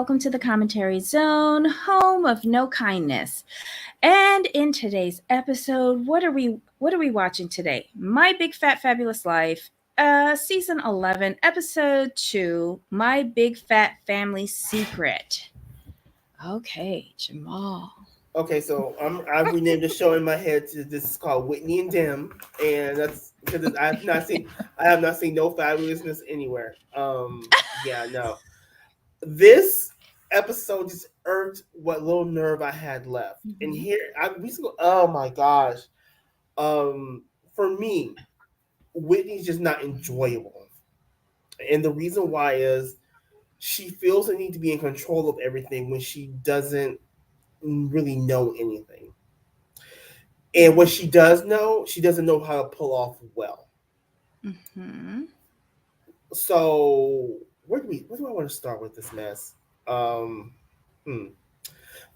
welcome to the Commentary Zone, home of no kindness. And in today's episode, what are we watching today? My Big Fat Fabulous Life, season 11, episode 2, My Big Fat Family Secret. Okay, Jamal. Okay, so I've renamed the show in my head to this is called Whitney and Dim, and that's because I have not seen no fabulousness anywhere. Yeah, no. This episode just irked what little nerve I had left, and Mhm. here I we just go. Oh my gosh, for me, Whitney's just not enjoyable, and the reason why is she feels the need to be in control of everything when she doesn't really know anything. And what she does know, she doesn't know how to pull off well. Mhm. So where do I want to start with this mess? Um, hmm.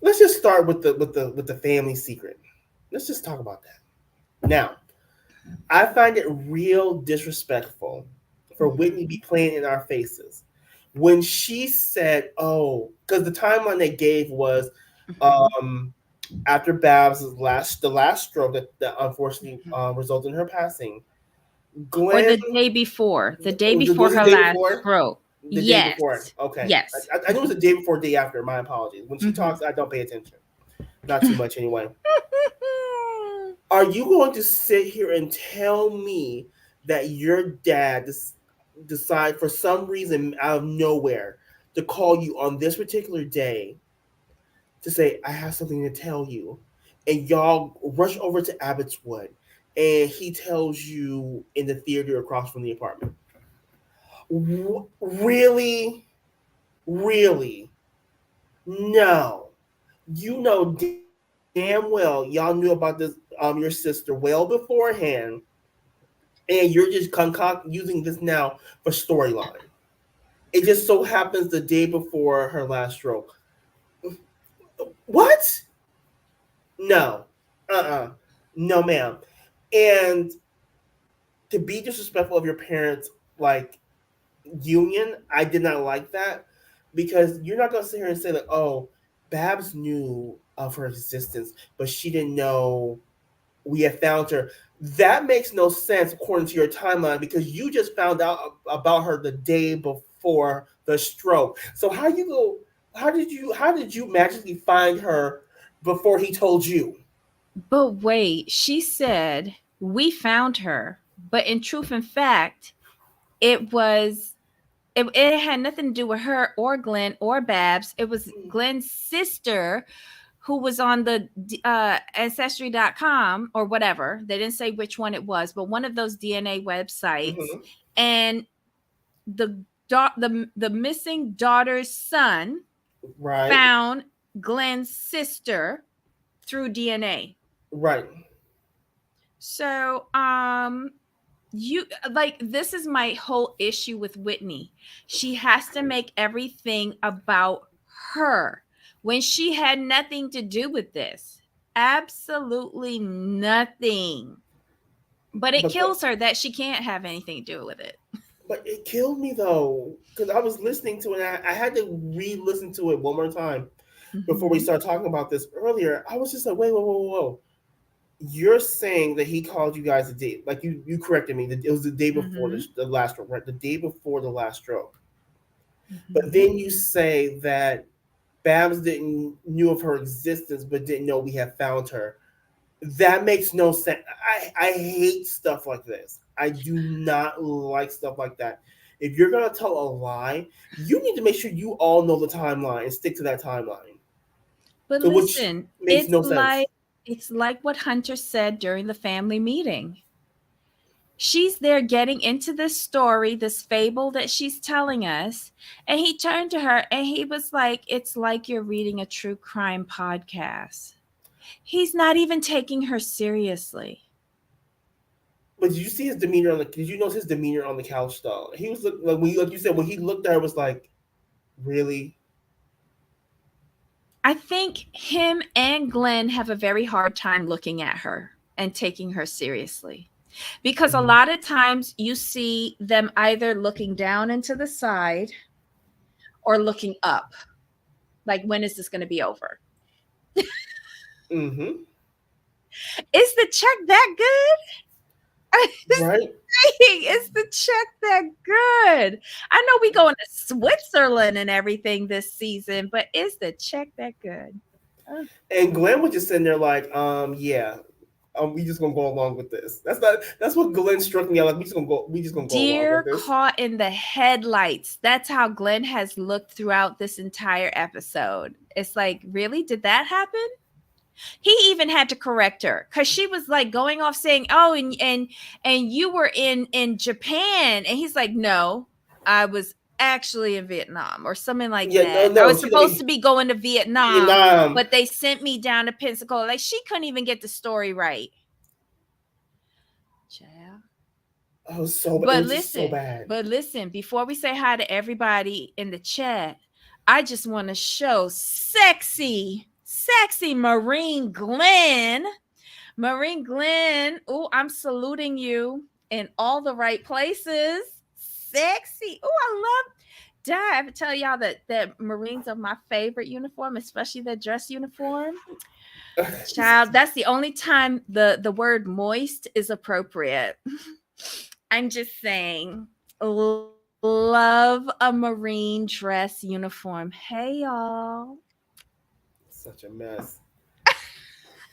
Let's just start with the family secret. Let's just talk about that. Now, I find it real disrespectful for Whitney to be playing in our faces when she said, "Oh," because the timeline they gave was Mhm. um after Babs' last stroke that unfortunately Mhm. resulted in her passing. Or Glenn, the day before was it her the day last before? stroke. The day before. Yes. Okay, Yes. I know it was the day before, day after. My apologies. When she Mhm. talks, I don't pay attention. Not too much anyway. Are you going to sit here and tell me that your dad decide for some reason out of nowhere to call you on this particular day to say, I have something to tell you, and y'all rush over to Abbotswood, and he tells you in the theater across from the apartment? Really? Really? No. You know damn well y'all knew about this your sister well beforehand, and you're just using this now for storyline. It just so happens the day before her last stroke. What? No. Uh-uh. No, ma'am. And to be disrespectful of your parents, like, union, I did not like that, because you're not gonna sit here and say like, oh, Babs knew of her existence, but she didn't know we had found her. That makes no sense according to your timeline, because you just found out about her the day before the stroke. So how you go? How did you magically find her before he told you? But wait, she said we found her, but in truth and fact, it was it had nothing to do with her or Glenn or Babs. It was Glenn's sister who was on the ancestry.com or whatever. They didn't say which one it was, but one of those DNA websites. Mm-hmm. And the the missing daughter's son Right, found Glenn's sister through DNA. right. So, you like this is my whole issue with Whitney. She has to make everything about her when she had nothing to do with this. Absolutely nothing. But it But go, kills her that she can't have anything to do with it. but it killed me though, because I was listening to it. And I had to re-listen to it one more time before we Mhm. started talking about this earlier. I was just like, wait, whoa, whoa, whoa, whoa. You're saying that he called you guys a day, like you corrected me. That it was the day before Mhm. the last stroke, right? The day before the last stroke. But Mhm. then you say that Babs didn't knew of her existence, but didn't know we had found her. That makes no sense. I hate stuff like this. I do not like stuff like that. If you're gonna tell a lie, you need to make sure you all know the timeline and stick to that timeline. But Which listen, makes no sense. it's like what Hunter said during the family meeting. She's there getting into this story, this fable that she's telling us. And he turned to her and he was like, it's like you're reading a true crime podcast. He's not even taking her seriously. But did you see his demeanor on the? Did you notice his demeanor on the couch though? He was like when like you said, when he looked at her, was like, really? I think him and Glenn have a very hard time looking at her and taking her seriously. Because a Mhm. lot of times you see them either looking down into the side or looking up. Like, when is this going to be over? Mm-hmm. Is the check that good? Right. Is the check that good? I know we going to Switzerland and everything this season, but is the check that good? Uh, And Glenn was just sitting there like, yeah, we just gonna go along with this. That's what Glenn struck me out like. We just gonna go along with Deer this. caught in the headlights. That's how Glenn has looked throughout this entire episode. It's like, really? Did that happen? He even had to correct her because she was like going off saying, "Oh, and you were in Japan," and he's like, "No, I was actually in Vietnam," or something like Yeah, no, that. I no. was She's supposed like to be going to Vietnam, Vietnam. but they sent me down to Pensacola. Like, she couldn't even get the story right. Child. Oh, so it But was just so listen, bad. but listen, before we say hi to everybody in the chat, I just want to show sexy Marine Glenn. Marine Glenn, oh, I'm saluting you in all the right places. Sexy. Oh, I love. Did I ever tell y'all that Marines are my favorite uniform, especially their dress uniform? Child, that's the only time the word moist is appropriate. I'm just saying. Love a Marine dress uniform. Hey, y'all. Such a mess.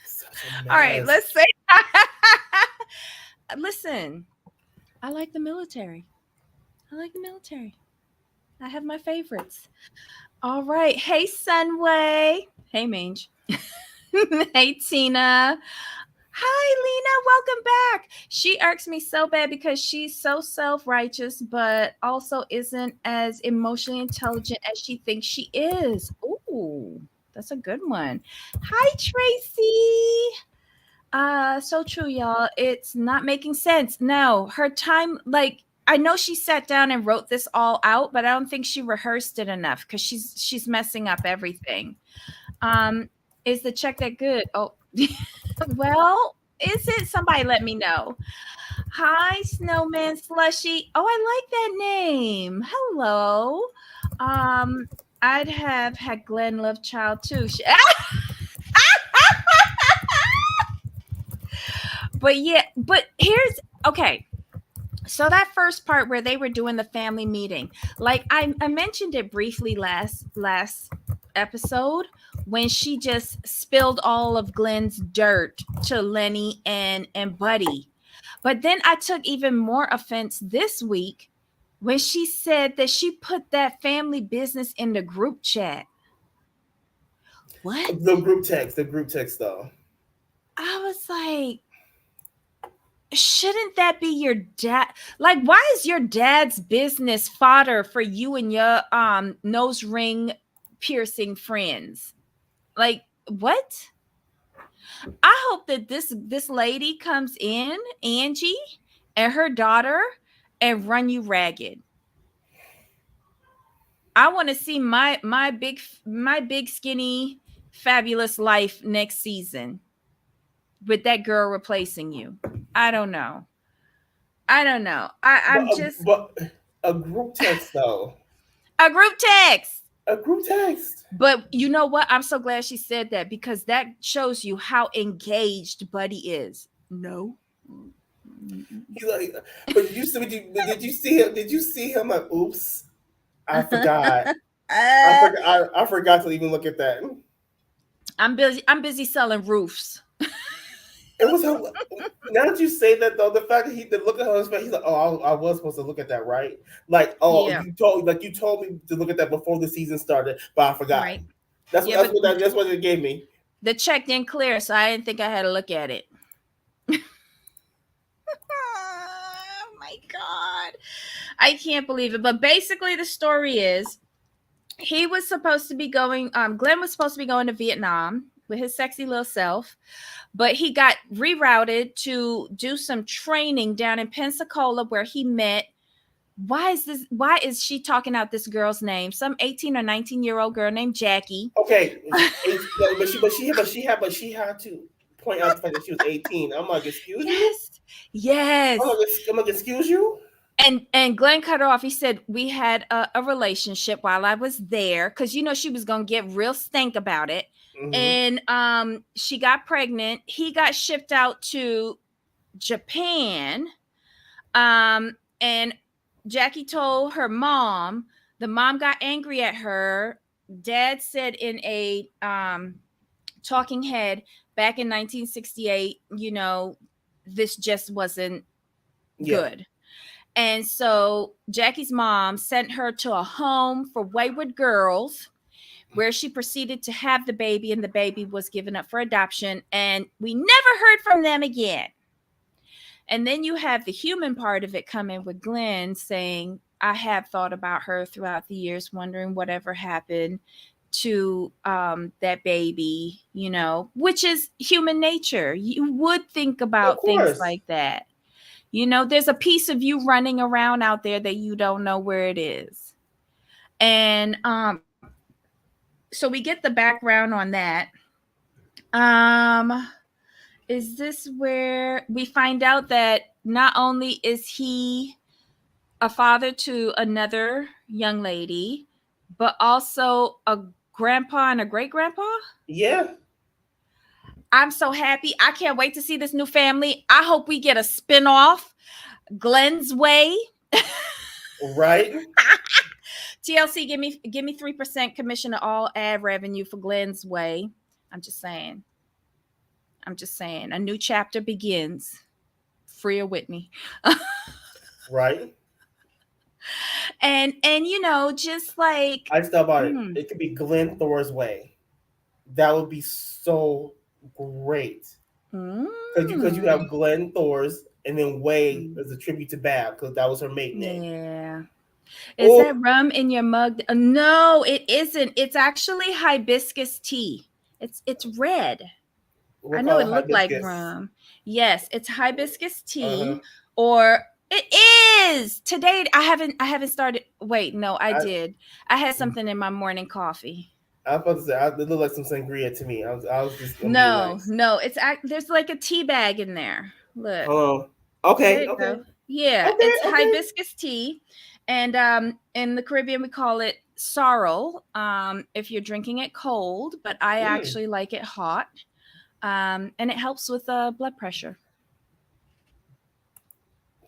Such a All right, mess. let's say. Listen, I like the military. I like the military. I have my favorites. All right. Hey, Sunway. Hey, Mange. Hey, Tina. Hi, Lena. Welcome back. She irks me so bad because she's so self righteous, but also isn't as emotionally intelligent as she thinks she is. Ooh, that's a good one. Hi, Tracy. So true, y'all. It's not making sense. No, her time, like, I know she sat down and wrote this all out, but I don't think she rehearsed it enough because she's messing up everything. Um, is the check that good? Oh, well, is it? Somebody let me know. Hi, Snowman Slushy. Oh, I like that name. Hello. Um, I'd have had Glenn Love Child too. But yeah, but here's okay. So that first part where they were doing the family meeting, like I mentioned it briefly last episode when she just spilled all of Glenn's dirt to Lenny and Buddy. But then I took even more offense this week when she said that she put that family business in the group chat. What? The group text though. I was like, shouldn't that be your dad? Like, why is your dad's business fodder for you and your nose ring piercing friends? Like, what? I hope that this lady comes in, Angie, and her daughter, and run you ragged. I want to see my big skinny fabulous life next season with that girl replacing you. I don't know. I don't know. I'm just But a group text though. a group text. A group text. But you know what? I'm so glad she said that because that shows you how engaged Buddy is. No. He's like, but did you see him? Did you see him? Like, oops, I forgot. I Uh, forgot. I forgot to even look at that. I'm busy. I'm busy selling roofs. It was now that you say that though, the fact that the look at his face, he's like, oh, I was supposed to look at that, right? Like, oh, Yeah. you told me to look at that before the season started, but I forgot. Right. Yeah, but That's what it gave me. the check didn't clear, so I didn't think I had to look at it. Oh my god. I can't believe it. But basically the story is he was supposed to be going Glenn was supposed to be going to Vietnam with his sexy little self, but he got rerouted to do some training down in Pensacola where he met why is she talking out this girl's name? Some 18 or 19-year-old girl named Jackie. Okay, but she had to point out the fact that she was 18. I'm like, excuse you. Yes. Yes. I'm like, excuse you. And Glenn cut her off. He said we had a relationship while I was there, because she was gonna get real stink about it. Mm-hmm. And she got pregnant. He got shipped out to Japan. And Jackie told her mom. The mom got angry at her. Dad said in a talking head back in 1968, this just wasn't Yeah. good. And so Jackie's mom sent her to a home for wayward girls, where she proceeded to have the baby, and the baby was given up for adoption. And we never heard from them again. And then you have the human part of it coming with Glenn saying, I have thought about her throughout the years, wondering whatever happened to that baby, which is human nature. You would think Of about things course. like that. There's a piece of you running around out there that you don't know where it is. And so we get the background on that. Um, is this where we find out that not only is he a father to another young lady, but also a grandpa and a great grandpa? Yeah. I'm so happy. I can't wait to see this new family. I hope we get a spin-off, Glenn's Way. Right. TLC, give me 3% commission of all ad revenue for Glenn's Way. I'm just saying. I'm just saying. A new chapter begins. Free of Whitney. Right. And just like I just thought about it. mm, It could be Glenn Thor's way. That would be so great. Because you mm, have Glenn Thor's, and then Way mm, as a tribute to Bab because that was her maiden name. yeah. Is Oh, that rum in your mug? No, it isn't. It's actually hibiscus tea. It's red. I we'll know call it it looked like hibiscus. rum. Yes, it's hibiscus Uh huh. tea, or it is. Today I haven't started. Wait, no, I I did. I had something in my morning coffee. I was about to say it looked like some sangria to me. I was just gonna be No, nice. no, there's like a tea bag in there. Look. Hello. There Okay. you Okay. go. Yeah, Okay. it's Okay. hibiscus tea, and in the Caribbean we call it sorrel. If you're drinking it cold, but I Mm. actually like it hot, and it helps with blood pressure.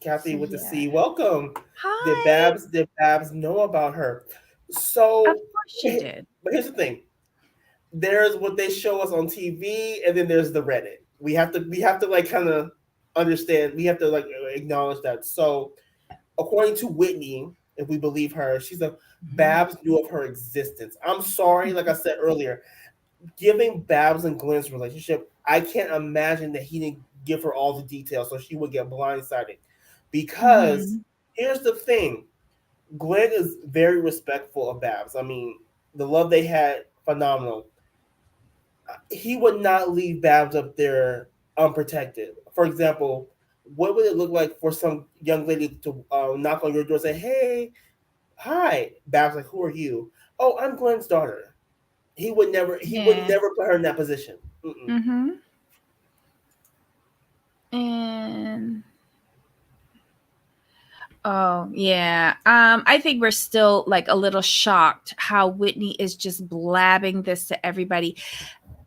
Kathy So with the yeah. C. Welcome. Did Hi. Babs did Babs know about her? Of So, course she did. but here's the thing. There's what they show us on TV, and then there's the Reddit. We have to like kind of understand. We have to like acknowledge that. So, according to Whitney, if we believe her, she's a Mhm. Babs knew of her existence. I'm sorry, like I said earlier, giving Babs and Glenn's relationship, I can't imagine that he didn't give her all the details so she would get blindsided. Because Mhm. here's the thing, Glenn is very respectful of Babs. I mean, the love they had, phenomenal. He would not leave Babs up there unprotected. For example, what would it look like for some young lady to knock on your door and say, "Hey, hi," Babs like, "Who are you?" "Oh, I'm Glenn's daughter." He would never. He would Yeah. never put her in that position. Mm-mm. Mhm. And oh, yeah. I think we're still like a little shocked how Whitney is just blabbing this to everybody.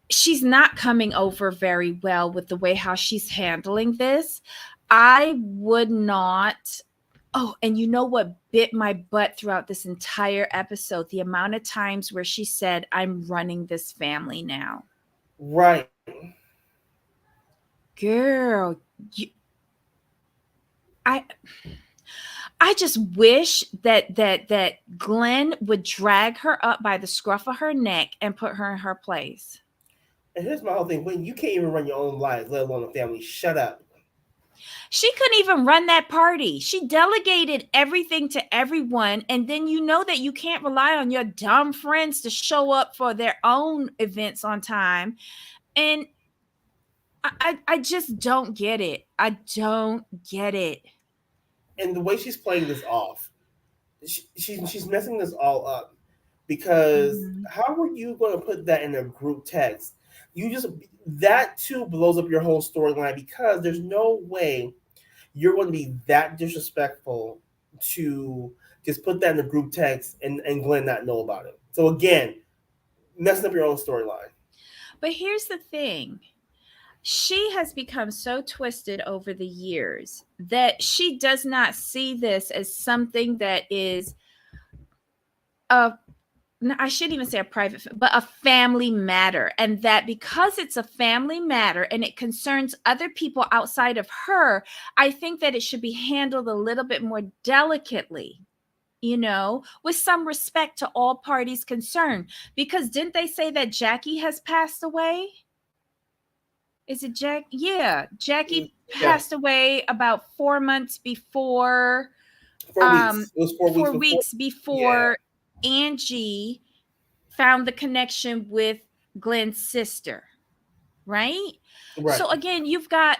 She's not coming over very well with the way how she's handling this. I would not. Oh, and you know what bit my butt throughout this entire episode? The amount of times where she said, I'm running this family now. Right. Girl, you, I I just wish that Glenn would drag her up by the scruff of her neck and put her in her place. And here's my whole thing: when you can't even run your own life, let alone a family, shut up. She couldn't even run that party. She delegated everything to everyone. And then you know that you can't rely on your dumb friends to show up for their own events on time. And I just don't get it. I don't get it. And the way she's playing this off, she's messing this all up because Mhm. how are you going to put that in a group text? You just that too blows up your whole storyline because there's no way you're going to be that disrespectful to just put that in the group text and Glenn not know about it. So again, messing up your own storyline. But here's the thing. She has become so twisted over the years that she does not see this as something that is a I shouldn't even say a private, but a family matter. And that because it's a family matter and it concerns other people outside of her, I think that it should be handled a little bit more delicately, with some respect to all parties concerned. Because didn't they say that Jackie has passed away? Is it Jack? Yeah, Jackie Yeah, passed away about 4 months before, 4 weeks. It was 4 weeks four before. weeks Yeah, before Angie found the connection with Glenn's sister, right? right. So again, you've got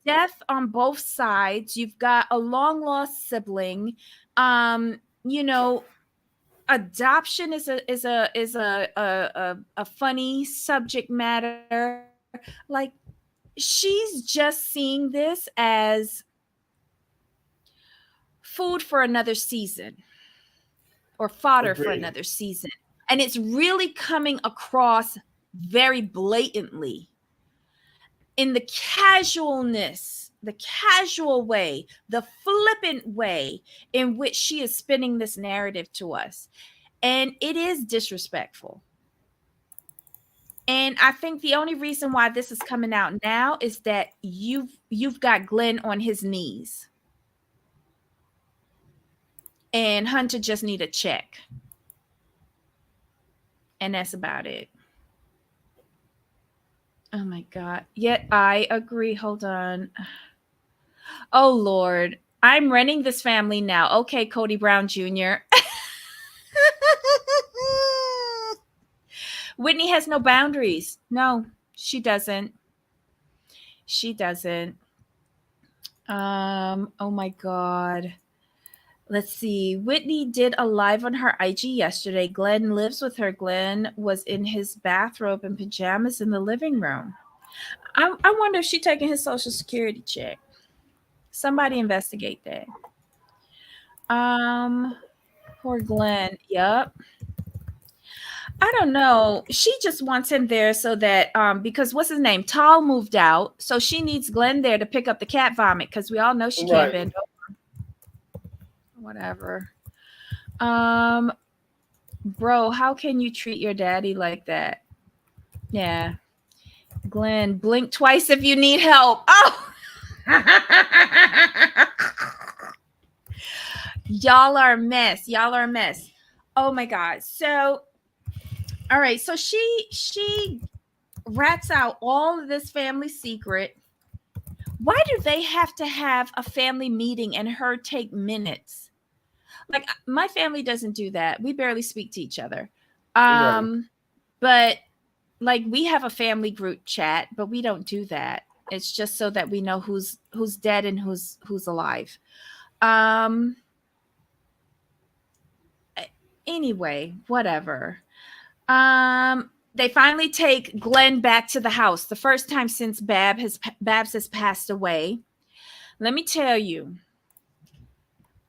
death on both sides. You've got a long lost sibling. You know, adoption is a funny subject matter. Like she's just seeing this as food for another season or fodder for Agree. another season. And it's really coming across very blatantly in the casualness, the casual way, the flippant way in which she is spinning this narrative to us. And it is disrespectful. And I think the only reason why this is coming out now is that you've got Glenn on his knees and Hunter just need a check. And that's about it. Oh my God. Yet I agree. Hold on. Oh Lord. I'm running this family now. Okay, Cody Brown Jr. Whitney has no boundaries. No, she doesn't. She doesn't. Oh my God. Let's see. Whitney did a live on her IG yesterday. Glenn lives with her. Glenn was in his bathrobe and pajamas in the living room. I wonder if she's taking his social security check. Somebody investigate that. Um, Poor Glenn. Yup. I don't know. She just wants him there so that because what's his name? Tall moved out, so she needs Glenn there to pick up the cat vomit because we all know she can't Right. bend over. Whatever. Um, Bro, how can you treat your daddy like that? Yeah. Glenn, blink twice if you need help. Oh. Y'all are a mess. Y'all are a mess. Oh my God. So, all right. So she rats out all of this family secret. Why do they have to have a family meeting and her take minutes? Like my family doesn't do that. We barely speak to each other. Right. But like we have a family group chat, but we don't do that. It's just so that we know who's dead and who's alive. Um anyway, whatever. They finally take Glenn back to the house. The first time since Babs has passed away. Let me tell you,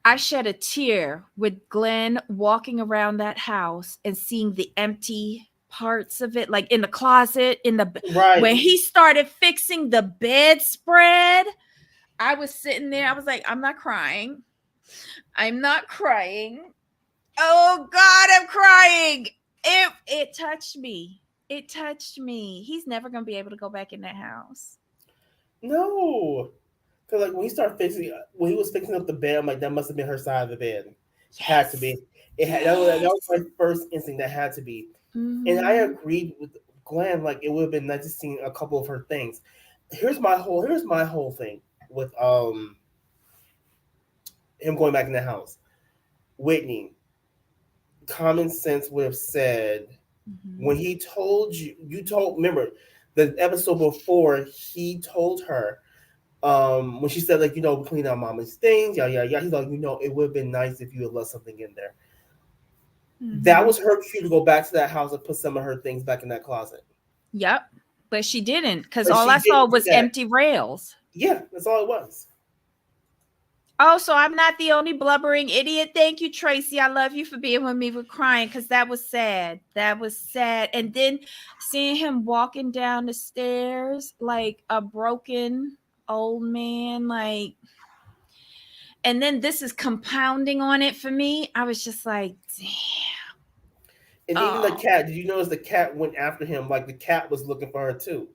I shed a tear with Glenn walking around that house and seeing the empty parts of it, like in the closet, Right. when he started fixing the bedspread. I was sitting there. I was like, I'm not crying. I'm not crying. Oh God, I'm crying. It touched me. It touched me. He's never gonna be able to go back in that house. No. Cause like when he was fixing up the bed, I'm like that must have been her side of the bed. Had to Yes. be. It had that was Yes. my first instinct. That had to be. And I Mm-hmm. agreed with Glenn. Like it would have been nice to see a couple of her things. Here's my whole thing with him going back in the house. Whitney, common sense would have said Mm-hmm. when he told you told remember the episode before he told her when she said like clean out mama's things, yeah, yeah, yeah. He's like, it would have been nice if you had left something in there. That Mm-hmm. was her cue to go back to that house and put some of her things back in that closet. Yep. But she didn't, because But all she I saw didn't do was that. empty rails. Yeah, that's all it was. Oh, so I'm not the only blubbering idiot. Thank you, Tracy. I love you for being with me with crying because that was sad. That was sad. And then seeing him walking down the stairs like a broken old man, like, and then this is compounding on it for me. I was just like, damn. And even the Oh. cat. Did you notice the cat went after him? Like the cat was looking for her too.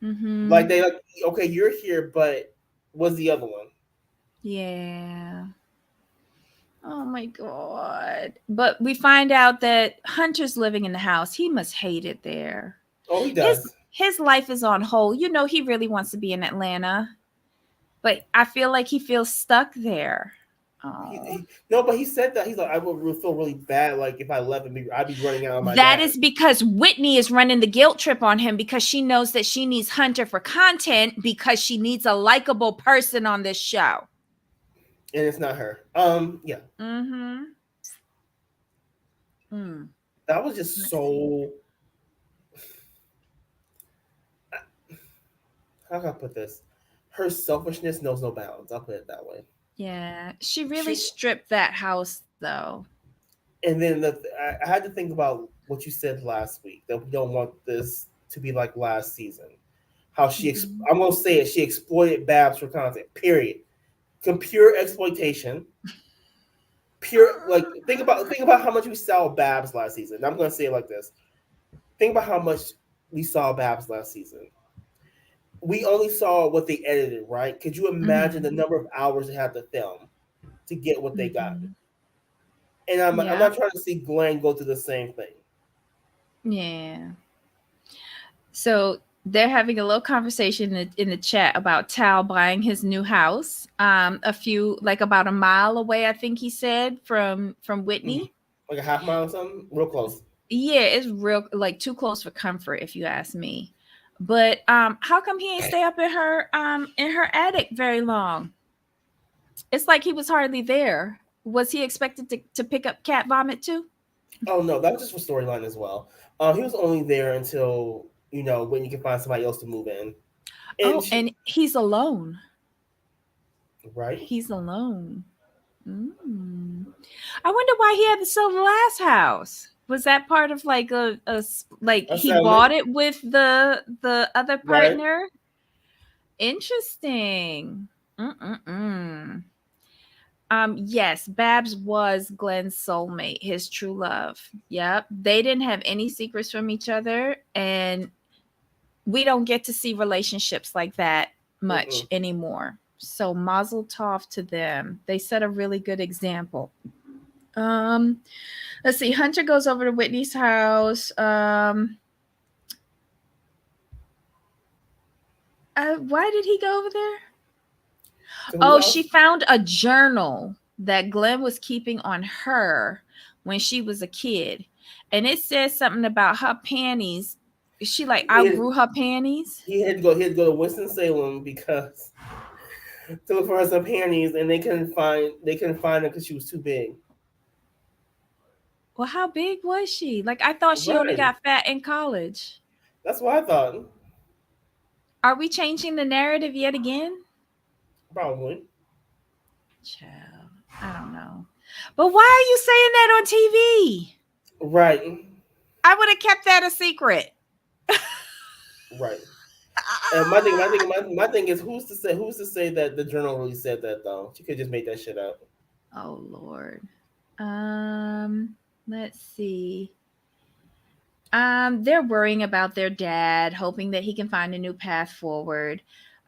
Like Mm-hmm. they like, okay, you're here, but what's the other one? Yeah. Oh my god. But we find out that Hunter's living in the house. He must hate it there. Oh, he His does. his life is on hold. You know he really wants to be in Atlanta, but I feel like he feels stuck there. Oh. No, but he said that he's like, I would feel really bad. Like if I left him, I'd be running out of my That dad. is because Whitney is running the guilt trip on him because she knows that she needs Hunter for content because she needs a likable person on this show. And it's not her. Yeah, Mhm. Mm. that was just Let's see. so. How can I put this? Her selfishness knows no bounds. I'll put it that way. Yeah, she really She stripped that house though. and then I had to think about what you said last week that we don't want this to be like last season. How Mhm. I'm gonna say it. She exploited Babs for content. Period. Pure exploitation. Pure like think about how much we saw Babs last season. I'm gonna say it like this. Think about how much we saw Babs last season. We only saw what they edited, right? Could you imagine the Mhm. number of hours they had to film to get what they got? Mhm. And I'm Yeah. not trying to see Glenn go through the same thing. Yeah. So they're having a little conversation in the chat about Tal buying his new house. A few like about a mile away, I think he said from Mhm. Whitney. Like a half mile or something, real close. Yeah, it's real like too close for comfort, if you ask me. But how come he ain't stay up in her attic very long? It's like he was hardly there. Was he expected to pick up cat vomit too? Oh no, that was just for storyline as well. He was only there until when you can find somebody else to move in, and Oh, she and he's alone. right He's alone. Mm. I wonder why he had to sell the last house. Was that part of like like a he settlement, bought it with the other right? partner? Interesting. Mm-mm-mm. Yes, Babs was Glenn's soulmate, his true love. Yep. They didn't have any secrets from each other, and we don't get to see relationships like that much Mm-mm. anymore. So mazel tov to them. They set a really good example. Um, let's see. Hunter goes over to Whitney's house. Why did he go over there? To whose Oh, she house? found a journal that Glenn was keeping on her when she was a kid. And it says something about her panties. She like He had, outgrew her panties. he had to go. He had to go to Winston Salem because to look for her some panties, and they couldn't find her because she was too big. Well, how big was she? Like I thought she only Right. got fat in college. That's what I thought. Are we changing the narrative yet again? Probably. Child, I don't know. But why are you saying that on TV? Right. I would have kept that a secret. Right. And my thing is who's to say that the journal really said that though? She could just make that shit up. Oh Lord. Um, let's see. They're worrying about their dad, hoping that he can find a new path forward.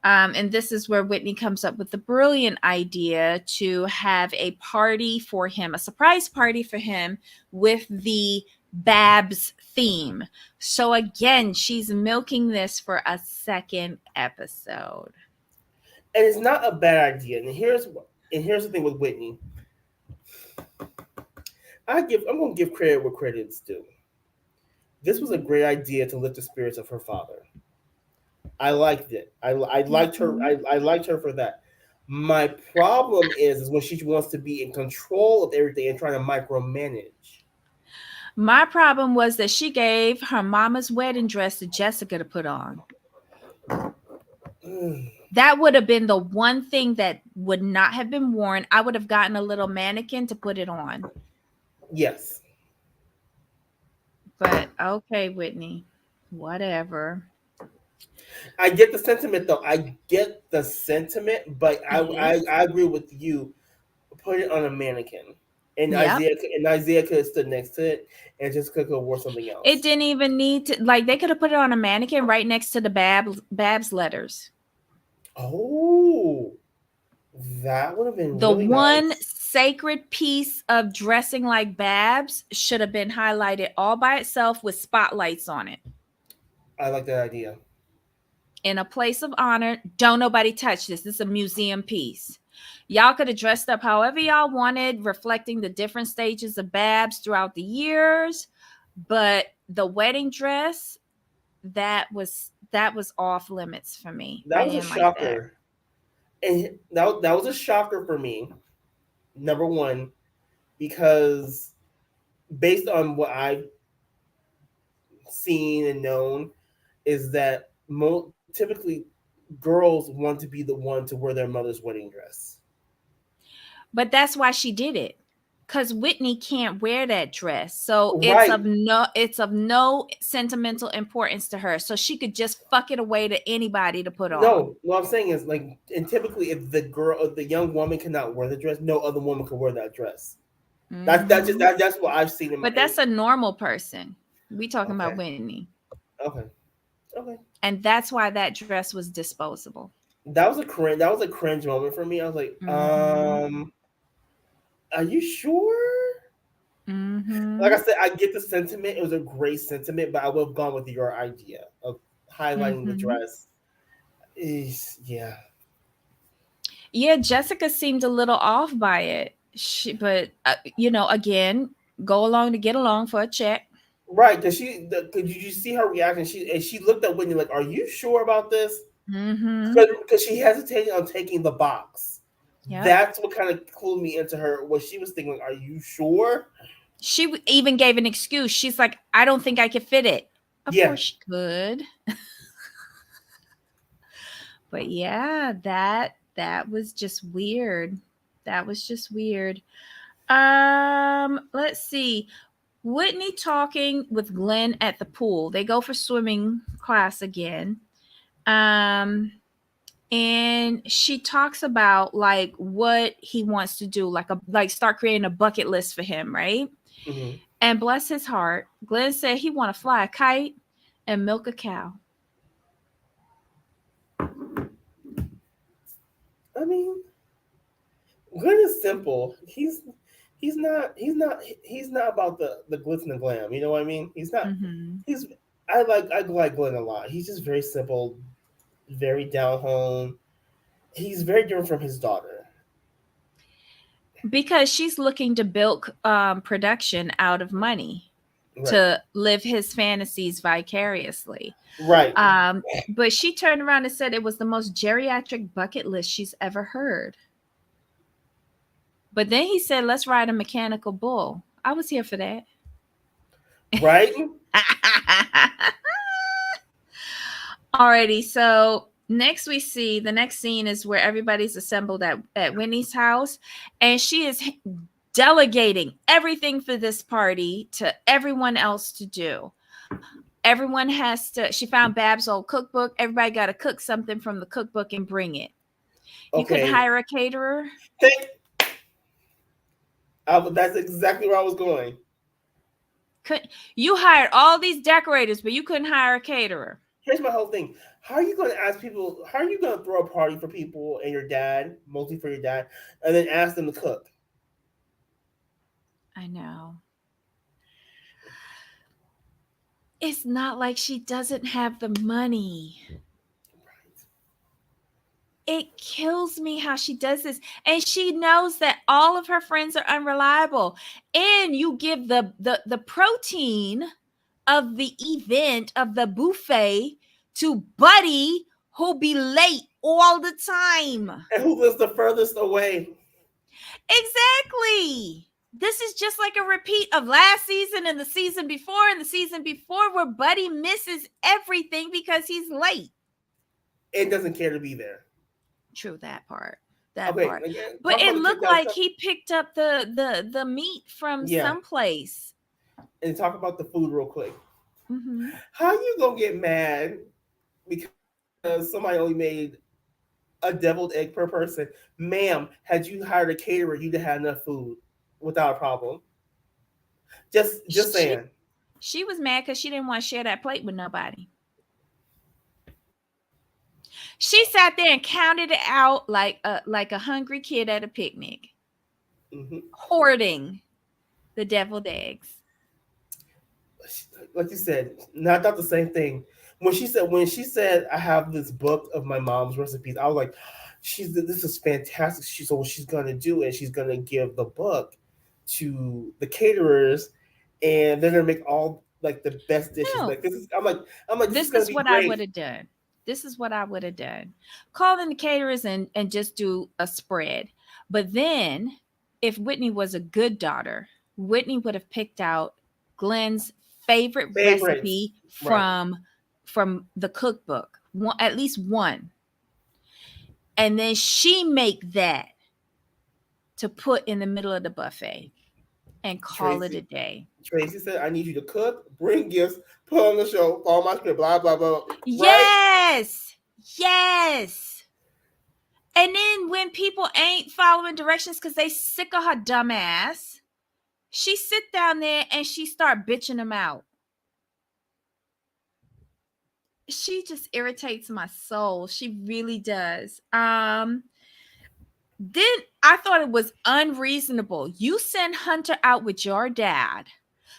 And this is where Whitney comes up with the brilliant idea to have a party for him, a surprise party for him with the Babs theme. So again, she's milking this for a second episode. And it's not a bad idea. And here's the thing with Whitney. I'm gonna give credit where credit's due. This was a great idea to lift the spirits of her father. I liked it. I liked her. Mhm. I liked her for that. My problem is when she wants to be in control of everything and trying to micromanage. My problem was that she gave her mama's wedding dress to Jessica to put on. That would have been the one thing that would not have been worn. I would have gotten a little mannequin to put it on. Yes. But okay, Whitney, whatever. I get the sentiment though. I get the sentiment, but Yes. I agree with you. Put it on a mannequin. Yep. And Isaiah could have stood next to it, and Jessica could have wore something It else. didn't even need to, like, they could have put it on a mannequin right next to the Babs letters. Oh, that would have been The really one nice. sacred piece of dressing like Babs should have been highlighted all by itself with spotlights on it. I like that idea. In a place of honor. Don't nobody touch this. This is a museum piece. Y'all could have dressed up however y'all wanted, reflecting the different stages of Babs throughout the years. But the wedding dress, that was off limits for me. That I was a didn't like that. shocker, and that was a shocker for me. Number one, because based on what I've seen and known, is that typically girls want to be the one to wear their mother's wedding dress. But that's why she did it. Cuz Whitney can't wear that dress. So Right. it's of no sentimental importance to her. So she could just fuck it away to anybody to put on. No, what I'm saying is like, and typically, if the young woman cannot wear the dress, no other woman can wear that dress. Mhm. That's what I've seen in my. But that's a normal person. We talking about Okay, Whitney. okay, okay. And that's why that dress was disposable. That was a cringe. That was a cringe moment for me. I was like, Mhm. are you sure? Like I Mhm. said, I get the sentiment. It was a great sentiment, but I would have gone with your idea of highlighting the Mhm. dress. Yeah. Yeah, Jessica seemed a little off by it. But again, go along to get along for a check. Right, because could you see her reaction? She looked at Whitney like, "Are you sure about this?" Mhm. Because she hesitated on taking the box. Yep. That's what kind of clued me into her. What she was thinking, like, "Are you sure?" Even gave an excuse. She's like, I don't think I could fit it. Of Yeah. course she could. But yeah, that was just weird. That was just weird. Let's see. Whitney talking with Glenn at the pool. They go for swimming class again. Um, and she talks about like what he wants to do, like start creating a bucket list for him, right? Hmm. And bless his heart, Glenn said he want to fly a kite and milk a cow. I mean, Glenn is simple. He's not about the glitz and the glam. You know what I mean? He's not. Hmm. He's I like Glenn a lot. He's just very simple, very down home. He's very different from his daughter. Because she's looking to build production out of money Right. to live his fantasies vicariously. Right. But she turned around and said it was the most geriatric bucket list she's ever heard. But then he said, let's ride a mechanical bull. I was here for that. Right. Alrighty, so next we see the next scene is where everybody's assembled at Winnie's house, and she is delegating everything for this party to everyone else to do. Everyone has to, she found Bab's old cookbook. Everybody got to cook something from the cookbook and bring it. You couldn't Okay. hire a caterer. Thank. That's exactly where I was going. Could you hired all these decorators, but you couldn't hire a caterer? Here's my whole thing. How are you going to ask people? How are you going to throw a party for people and your dad, mostly for your dad, and then ask them to cook? I know. It's not like she doesn't have the money. It kills me how she does this. And she knows that all of her friends are unreliable. And you give the protein of the event of the buffet to Buddy, who'll be late all the time. And who lives the furthest away? Exactly. This is just like a repeat of last season and the season before and the season before, where Buddy misses everything because he's late. And doesn't care to be there. True, that part. That Okay, part. again, But talk it about the looked takedown like stuff. he picked up the meat from Yeah, someplace. and talk about the food real quick. Mm-hmm. How you gonna get mad because somebody only made a deviled egg per person? Ma'am, had you hired a caterer, you'd have had enough food without a problem. Just She saying. she was mad because she didn't want to share that plate with nobody. She sat there and counted it out like a hungry kid at a picnic, Hmm. hoarding the deviled eggs. Like you said, not the same thing. When she said I have this book of my mom's recipes, I was like, she's this is fantastic. So what she's gonna do is she's gonna give the book to the caterers, and they're gonna make all like the best dishes. No, Like this is I'm like this is this gonna is be what I would great. have done. This is what I would have done. Call in the caterers and just do a spread. But then, if Whitney was a good daughter, Whitney would have picked out Glenn's favorite Favorites, recipe right? from the cookbook, one, at least one, and then she make that to put in the middle of the buffet and call it a Tracy day. Tracy said I need you to cook, bring gifts, put on the show, follow my script, blah blah blah. Right? Yes. Yes. And then when people ain't following directions because they sick of her dumb ass, she sit down there and she start bitching them out. She just irritates my soul. She really does. Then I thought it was unreasonable. You send Hunter out with your dad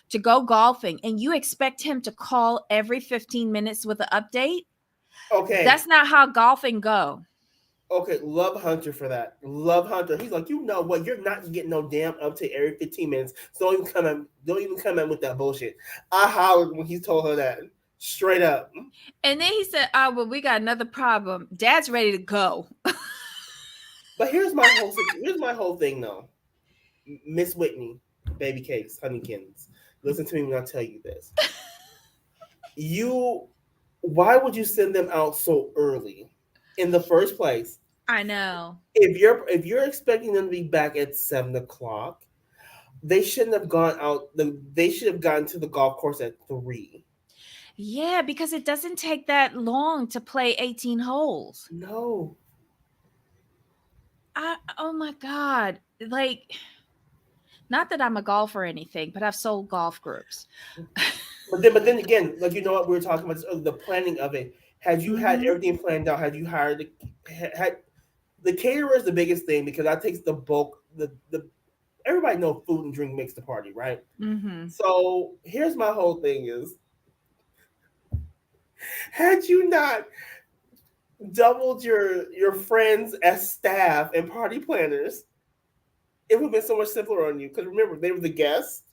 to go golfing and you expect him to call every 15 minutes with an update? Okay. That's not how golfing go. Okay, love Hunter for that. Love Hunter. He's like, you know what? You're not getting no damn update every 15 minutes. So don't even come in with that bullshit. I hollered when he told her that. Straight up. And then he said, "Oh, well, we got another problem. Dad's ready to go." But here's my whole thing though. Miss Whitney, baby cakes, honeykins. Listen to me when I tell you this. You why would you send them out so early in the first place? I know. If you're expecting them to be back at 7 o'clock, they shouldn't have gone out. They should have gotten to the golf course at 3. Yeah, because it doesn't take that long to play 18 holes. No, Oh my God. Like, not that I'm a golfer or anything, but I've sold golf groups. but then again, like you know what we were talking about the planning of it. Had you had Mm-hmm. everything planned out? Had you hired had the caterer is the biggest thing because that takes the bulk. The everybody know food and drink makes the party, right? Mm-hmm. So here's my whole thing: is had you not doubled your friends as staff and party planners, it would have been so much simpler on you. Because remember, they were the guests,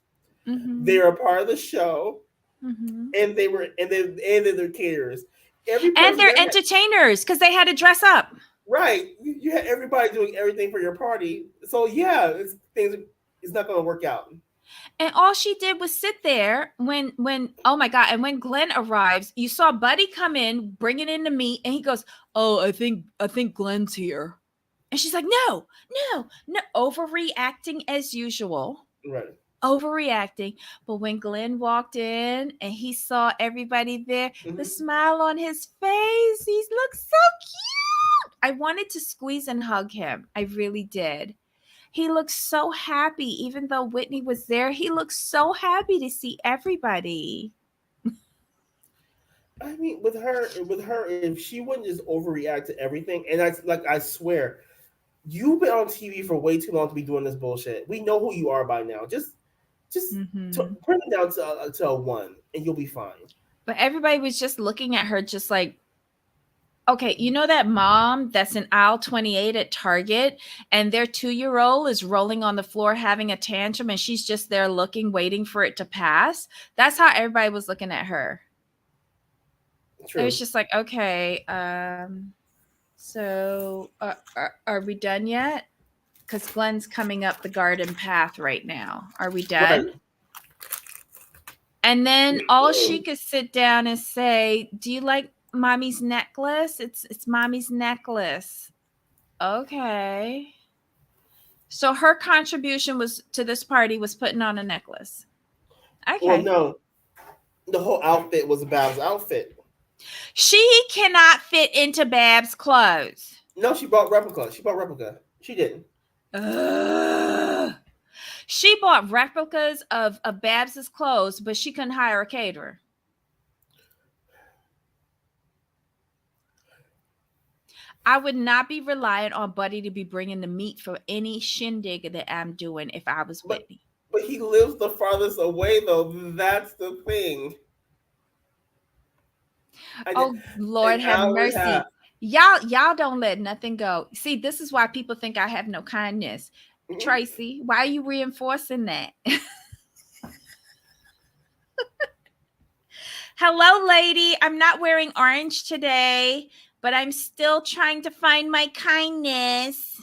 they Mm-hmm. were a part of the show, Mm-hmm. and they're the caterers. Every And person they're there had entertainers because they had to dress up. right. You had everybody doing everything for your party. So yeah, it's not going to work out. And all she did was sit there when oh my God, and when Glenn arrives, you saw Buddy come in, bringing in the meat, and he goes, "Oh, I think Glenn's here." And she's like, "No, no, no," overreacting as usual. Right. Overreacting. But when Glenn walked in and he saw everybody there, the Hmm. smile on his face, he looked so cute. I wanted to squeeze and hug him. I really did. He looked so happy, even though Whitney was there. He looked so happy to see everybody. I mean, with her, if she wouldn't just overreact to everything, and I swear, you've been on TV for way too long to be doing this bullshit. We know who you are by now. Just Hmm. bring it down to a 1, and you'll be fine. But everybody was just looking at her, just like, okay, you know that mom that's in aisle 28 at Target, and their 2-year old is rolling on the floor having a tantrum, and she's just there looking, waiting for it to pass? That's how everybody was looking at her. It was True. just like, okay, so are we done yet? Because Glenn's coming up the garden path right now. Are we Right. done? And then all she could sit down and say, "Do you like mommy's necklace? It's mommy's necklace." Okay. So her contribution was to this party was putting on a necklace. Well, Okay. no, the whole outfit was a Babs outfit. She cannot fit into Bab's clothes. No, she bought replica. She bought replica. She didn't. Ugh. She bought replicas of Babs's clothes, but she couldn't hire a caterer. I would not be reliant on Buddy to be bringing the meat for any shindig that I'm doing if I was But Whitney. but he lives the farthest away though. That's the thing. I did Oh Lord an have hour and a half. mercy. Y'all don't let nothing go. See, this is why people think I have no kindness. Mhm. Tracy, why are you reinforcing that? Hello, lady. I'm not wearing orange today, but I'm still trying to find my kindness.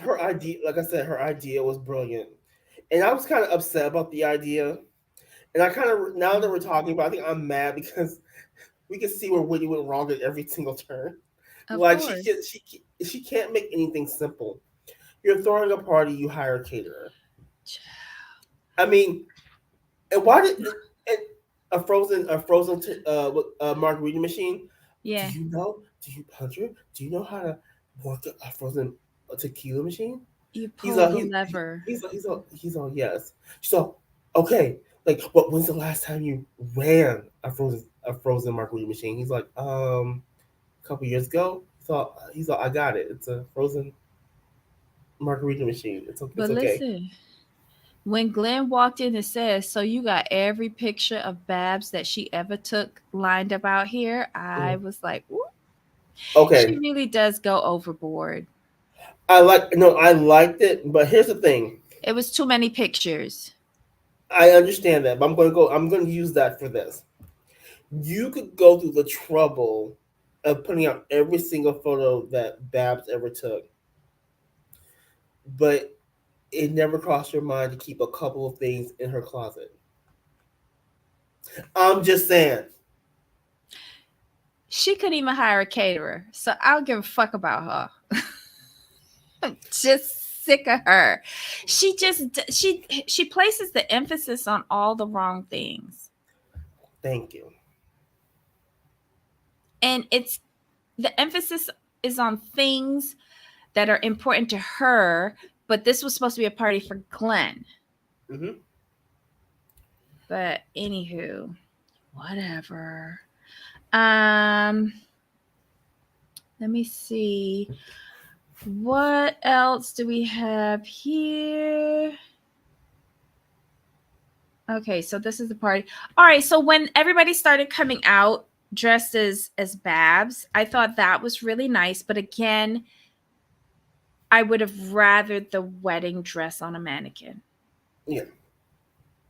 Her idea, like I said, her idea was brilliant, and I was kind of upset about the idea. And I kind of now that we're talking about, it, I think I'm mad because we can see where Whitney went wrong at every single turn. Of Like course. she can't make anything simple. You're throwing a party, you hire a caterer. I mean, and why did and a frozen margarita machine? Do Yeah, you know? Do you Hunter? Do you know how to work a frozen tequila machine? you He's pull a the he, lever. he's all yes. So okay, like what? When's the last time you ran a frozen margarita machine? He's like a couple years ago. So he's all I got it. It's a frozen margarita machine. It's But okay. listen, when Glenn walked in and says, "So you got every picture of Babs that she ever took lined up out here," I Mm. was like, "Ooh, she Okay, really does go overboard." I liked it, but here's the thing. It was too many pictures. I understand that, but I'm going to use that for this. You could go through the trouble of putting out every single photo that Babs ever took, but it never crossed your mind to keep a couple of things in her closet. I'm just saying. She couldn't even hire a caterer, so I don't give a fuck about her. I'm just sick of her. She places the emphasis on all the wrong things, Thank you. and it's the emphasis is on things that are important to her. But this was supposed to be a party for Glenn. Hmm. But anywho, whatever. Um, let me see. What else do we have here? Okay, so this is the party. All right, so when everybody started coming out dressed as Babs, I thought that was really nice, but again, I would have rathered the wedding dress on a mannequin. Yeah.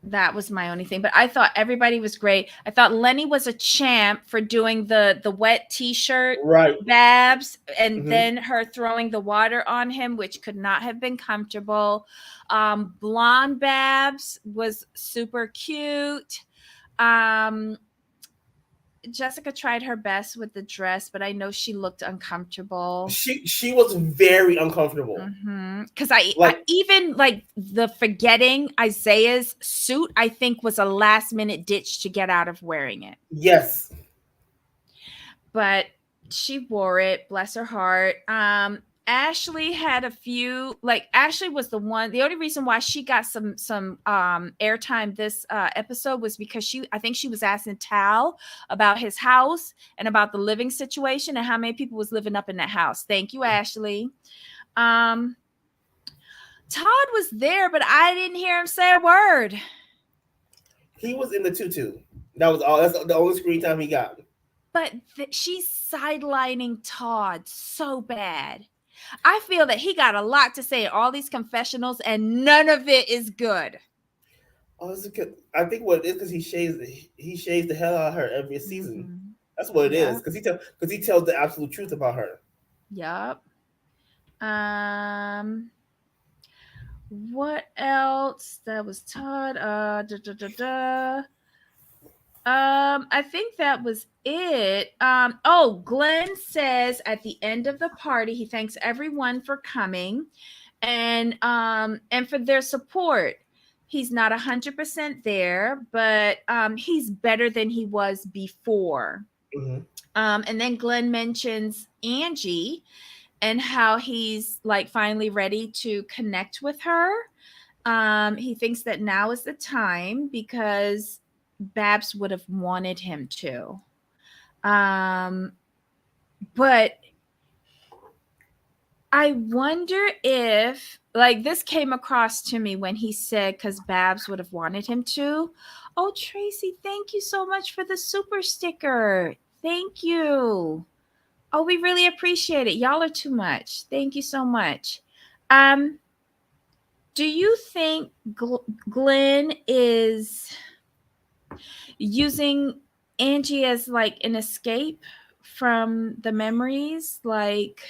That was my only thing, but I thought everybody was great. I thought Lenny was a champ for doing the wet t-shirt Right. Babs and Hmm. then her throwing the water on him, which could not have been comfortable. Blonde Babs was super cute. um Jessica tried her best with the dress, but I know she looked uncomfortable. She was very uncomfortable. Because I Like even like the forgetting Isaiah's suit, I think was a last minute ditch to get out of wearing it. yes, But she wore it, bless her heart. Ashley had a few, like Ashley was the only reason why she got some airtime this episode was because I think she was asking Tal about his house and about the living situation and how many people was living up in that house. Thank you, Ashley. um Todd was there, but I didn't hear him say a word. he was in the tutu. That was all. That's the only screen time he got. But she's sidelining Todd so bad. I feel that he got a lot to say in all these confessionals, and none of it is good. Oh, it's good. I think what it is because he shaves the hell out of her every season. Mm-hmm. That's what it is Yep. because he tells the absolute truth about her. Yep. Um. What else? That was Todd. Da, da, da, da. I think that was it. Oh, Glenn says at the end of the party, he thanks everyone for coming and for their support. He's not 100% there, but he's better than he was before. Hmm. And then Glenn mentions Angie and how he's like finally ready to connect with her. He thinks that now is the time because Babs would have wanted him to. Um, but I wonder if, like, this came across to me when he said, because Babs would have wanted him to. Oh, Tracy, thank you so much for the super sticker. Thank you. Oh, we really appreciate it. Y'all are too much. Thank you so much. Um, do you think Glenn is using Angie as like an escape from the memories, like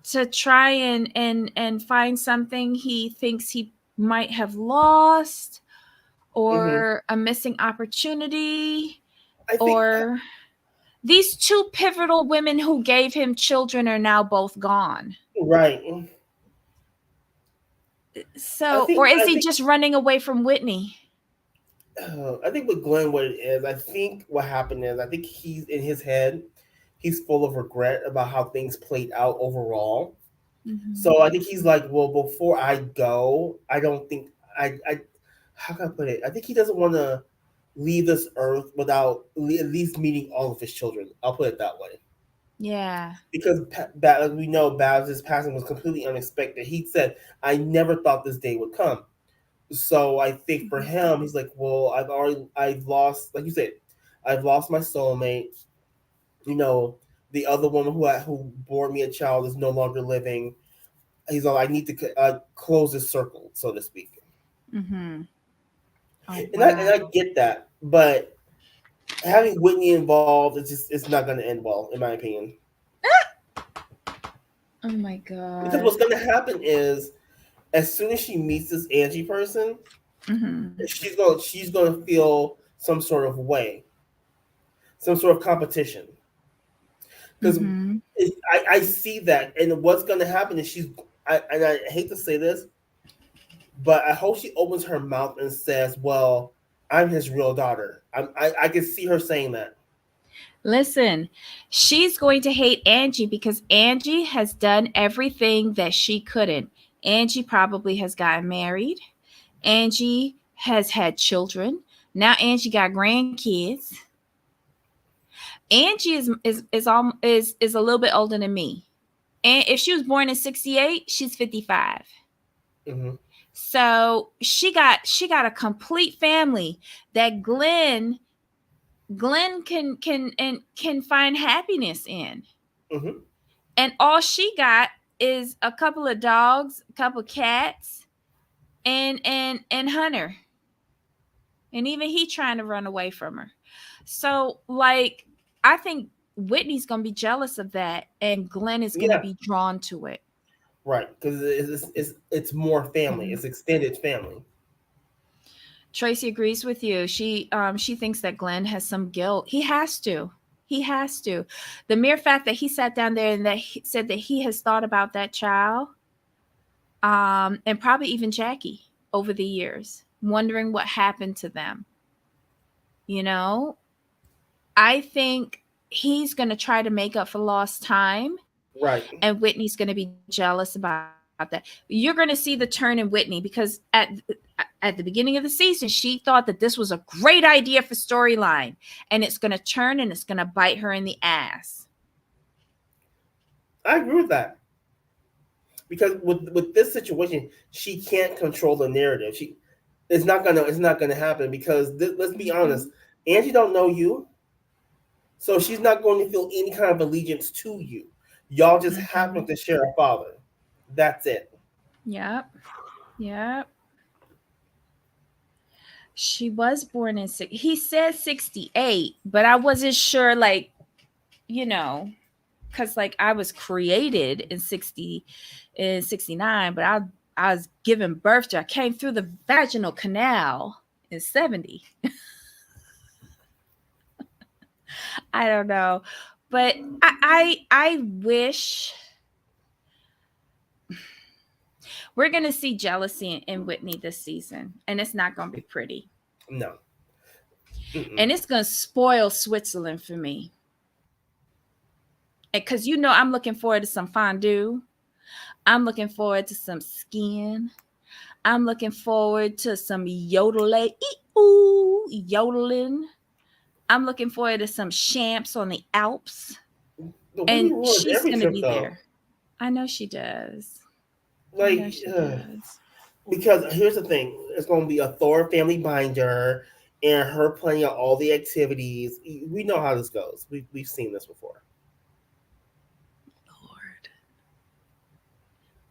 to try and find something he thinks he might have lost, Hmm. or a missing opportunity, I think or these two pivotal women who gave him children are now both gone. right. I So, or think is I he think just running away from Whitney? I think with Glenn, what it is, I think what happened is, I think he's in his head, he's full of regret about how things played out overall. Mm-hmm. So I think he's like, well, before I go, I don't think I how can I put it? I think he doesn't want to leave this earth without at least meeting all of his children. I'll put it that way. Yeah. Because as we know, Babs' passing was completely unexpected. He said, "I never thought this day would come." So I think for him, he's like, "Well, I've lost, like you said, I've lost my soulmate. You know, the other woman who bore me a child is no longer living. He's all, I need to close this circle, so to speak." Mm-hmm. Oh And wow. I get that, but having Whitney involved, it's not going to end well, in my opinion. Oh my Because god. what's going to happen is, as soon as she meets this Angie person, Mm-hmm. she's going to feel some sort of way, some sort of competition. Because Mm-hmm. I see that, and what's going to happen is and I hate to say this, but I hope she opens her mouth and says, "Well, I'm his real daughter." I can see her saying that. Listen, she's going to hate Angie because Angie has done everything that she couldn't. Angie probably has gotten married. Angie has had children. Now Angie got grandkids. Angie is a little bit older than me. And if she was born in 68, she's 55. Hmm. So she got a complete family that Glenn can find happiness in. Hmm. And all she got is a couple of dogs, a couple of cats, and Hunter. And even he trying to run away from her. So like I think Whitney's gonna be jealous of that, and Glenn is gonna Yeah, be drawn to it. right. Because it's more family. Mhm. It's extended family. Tracy agrees with you. She thinks that Glenn has some guilt. He has to. He has to. The mere fact that he sat down there and that he said that he has thought about that child, and probably even Jackie over the years, wondering what happened to them. You know, I think he's going to try to make up for lost time, Right. and Whitney's going to be jealous about that. You're going to see the turn in Whitney because at the beginning of the season, she thought that this was a great idea for storyline, and it's going to turn and it's going to bite her in the ass. I agree with that. Because with this situation, she can't control the narrative. It's not gonna happen because let's be honest, Mhm. Angie don't know you, so she's not going to feel any kind of allegiance to you. Y'all just happen Mhm. to share a father. That's it. Yep. Yep. She was born in six. He said 68, but I wasn't sure, like, you know, because like I was created in 69, but I was given birth to. I came through the vaginal canal in 70. I don't know. But I wish we're gonna see jealousy in Whitney this season, and it's not gonna be pretty. No. Mm-mm. And it's gonna spoil Switzerland for me. Because I'm looking forward to some fondue. I'm looking forward to some skin. I'm looking forward to some yodeling, ooh, yodeling. I'm looking forward to some champs on the Alps. But Whitney And ruins she's every going to trip be though. there. I know she does. I Like, know she does. because here's the thing: it's going to be a Thor family binder, and her planning out all the activities. We know how this goes. We've seen this before. Lord.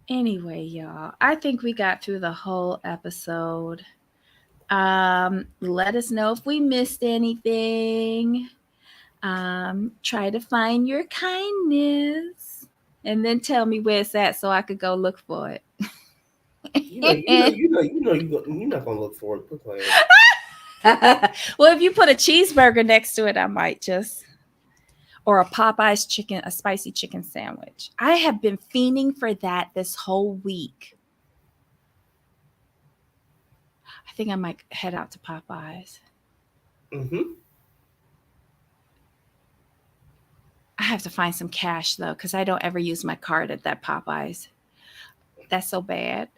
Anyway, y'all, I think we got through the whole episode. Let us know if we missed anything. Try to find your kindness and then tell me where it's at so I could go look for it. You're not going to look for it. Quit playing. Well, if you put a cheeseburger next to it, I might just. Or a Popeye's chicken, a spicy chicken sandwich. I have been fiending for that this whole week. I think I might head out to Popeye's. Mm-hmm. I have to find some cash though, because I don't ever use my card at that Popeye's. That's so bad.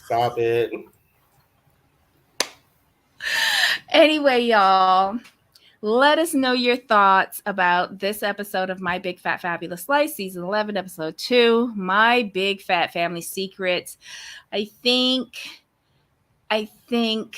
Stop it. Anyway, y'all, let us know your thoughts about this episode of My Big Fat Fabulous Life, season 11, episode 2, My Big Fat Family Secrets. I think, I think,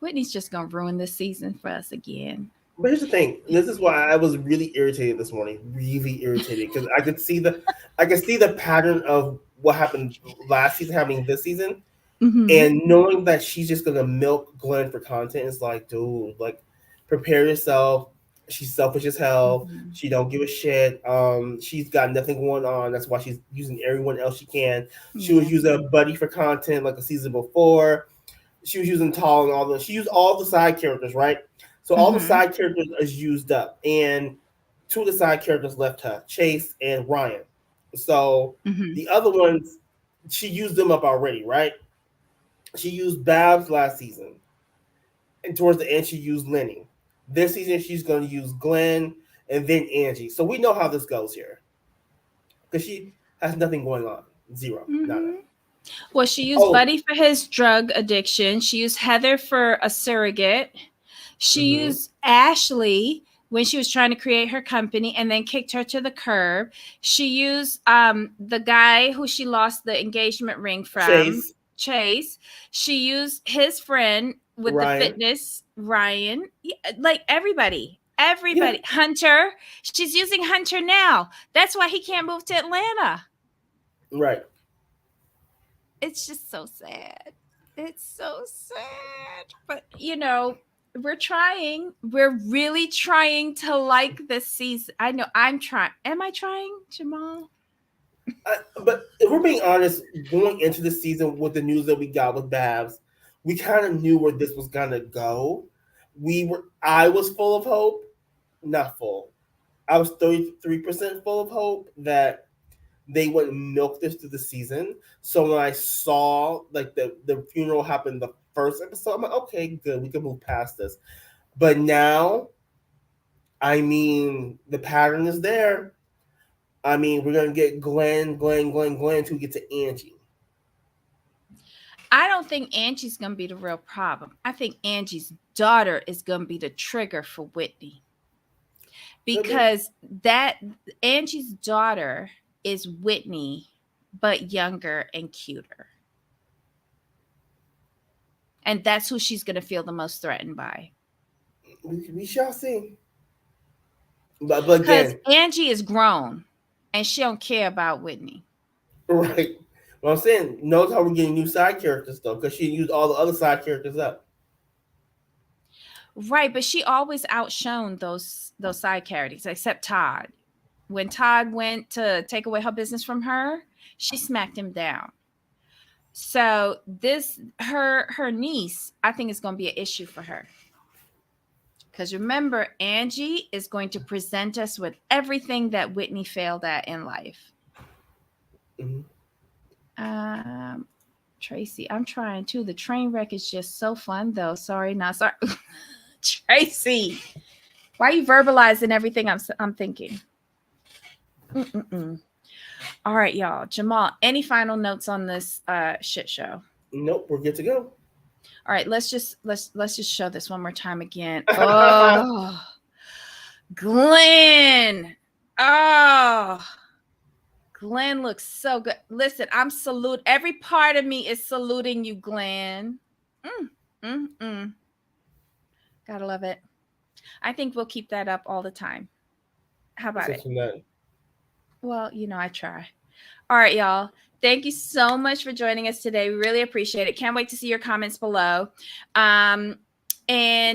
Whitney's just gonna ruin this season for us again. But here's the thing. This is why I was really irritated this morning. Really irritated because I could see the pattern of what happened last season happening this season, Mm-hmm. and knowing that she's just gonna milk Glenn for content is like, dude, like, prepare yourself. She's selfish as hell. Mm-hmm. She don't give a shit. She's got nothing going on. That's why she's using everyone else she can. She was Yeah. using a buddy for content like a season before. She was using Tall and all the. She used all the side characters, right? So all the Mm-hmm. side characters is used up, and two of the side characters left her, Chase and Ryan. So Mm-hmm. the other ones, she used them up already, right? She used Babs last season, and towards the end, she used Lenny. This season, she's going to use Glenn and then Angie. So we know how this goes here because she has nothing going on, zero, nada. Mm-hmm. Well, she used Oh, Buddy for his drug addiction. She used Heather for a surrogate. She mm-hmm. used Ashley when she was trying to create her company and then kicked her to the curb. She used the guy who she lost the engagement ring from, Chase, Chase. She used his friend with the Ryan, fitness, Ryan. Yeah, like everybody. yeah, Everybody. Hunter. She's using Hunter now. That's why he can't move to Atlanta. right. It's just so sad. It's so sad. But we're trying. We're really trying to like this season. I know I'm trying. Am I trying, Jamal? But if we're being honest, going into the season with the news that we got with Babs, we kind of knew where this was gonna go. I was full of hope, not full. I was 33% full of hope that they wouldn't milk this through the season. So when I saw like the funeral happen the first episode, I'm like, okay, good, we can move past this. But now, I mean, the pattern is there. I mean, we're gonna get Glenn until we get to Angie. I don't think Angie's gonna be the real problem. I think Angie's daughter is gonna be the trigger for Whitney. Could be. Because that Angie's daughter is Whitney, but younger and cuter. And that's who she's gonna feel the most threatened by. We shall see. But Because again, Angie is grown and she don't care about Whitney. right. What I'm saying, notice how we're getting new side characters though, because she used all the other side characters up. Right, but she always outshone those side characters, except Todd. When Todd went to take away her business from her, she smacked him down. So her niece, I think, is going to be an issue for her. Because remember, Angie is going to present us with everything that Whitney failed at in life. Mm-hmm. Tracy, I'm trying too. The train wreck is just so fun, though. Sorry, not sorry. Tracy, why are you verbalizing everything I'm thinking? Mm-mm-mm. All right, y'all. Jamal, any final notes on this shit show? Nope, we're good to go. All right, let's just show this one more time again. Oh, Glenn. Oh, Glenn looks so good. Listen, every part of me is saluting you, Glenn. Gotta love it. I think we'll keep that up all the time. How about it? Well, I try. All right, y'all. Thank you so much for joining us today. We really appreciate it. Can't wait to see your comments below. And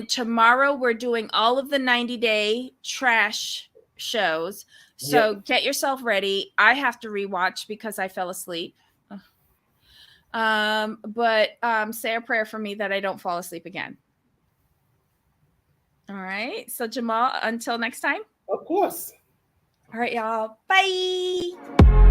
tomorrow we're doing all of the 90-day trash shows. So get yourself ready. I have to rewatch because I fell asleep. But say a prayer for me that I don't fall asleep again. All right. So Jamal, until next time. Of course. All right, y'all. Bye.